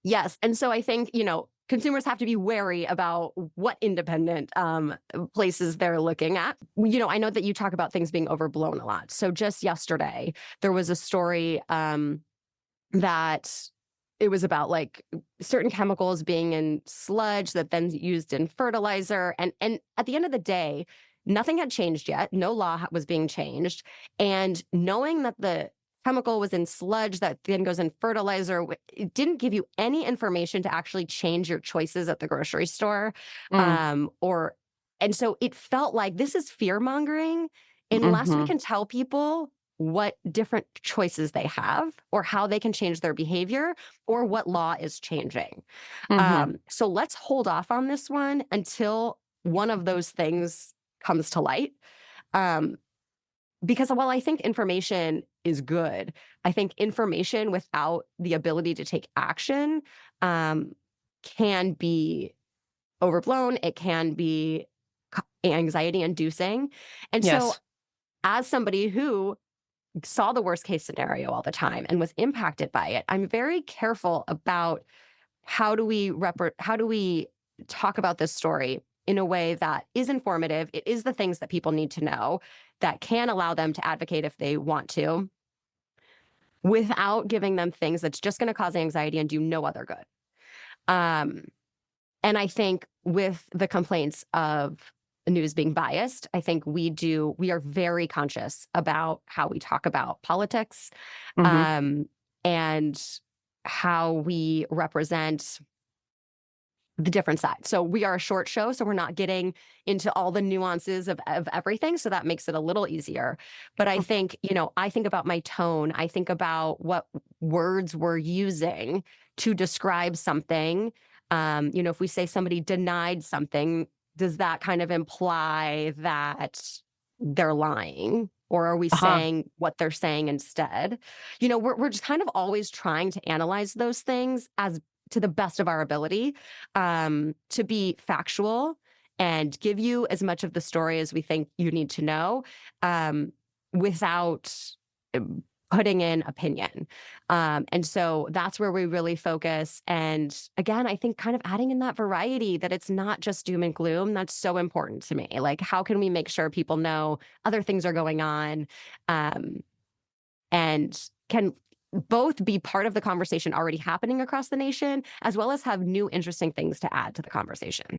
Yes. And so I think, consumers have to be wary about what independent places they're looking at. I know that you talk about things being overblown a lot. So just yesterday, there was a story that it was about like certain chemicals being in sludge that then used in fertilizer. And at the end of the day, nothing had changed yet. No law was being changed. And knowing that the chemical was in sludge that then goes in fertilizer, it didn't give you any information to actually change your choices at the grocery store. Mm, Or and so it felt like this is fear mongering unless we mhm, can tell people what different choices they have or how they can change their behavior or what law is changing. mhm. So let's hold off on this one until one of those things comes to light. Um, because while I think information is good, I think information without the ability to take action um, can be overblown. It can be anxiety inducing. And so, Yes. as somebody who saw the worst case scenario all the time and was impacted by it, I'm very careful about how do we talk about this story in a way that is informative. It is the things that people need to know that can allow them to advocate if they want to, without giving them things that's just going to cause anxiety and do no other good. Um, and I think with the complaints of news being biased, I think we are very conscious about how we talk about politics, Mhm. um, and how we represent the different sides. So we are a short show, so we're not getting into all the nuances of everything. So that makes it a little easier. But I think, I think about my tone. I think about what words we're using to describe something. If we say somebody denied something, does that kind of imply that they're lying? Or are we Uh-huh. saying what they're saying instead? We're just kind of always trying to analyze those things as to the best of our ability, to be factual and give you as much of the story as we think you need to know, um, without um, putting in opinion. And so that's where we really focus. And again, I think kind of adding in that variety that it's not just doom and gloom. That's so important to me. Like, how can we make sure people know other things are going on? Um, and can both be part of the conversation already happening across the nation, as well as have new interesting things to add to the conversation.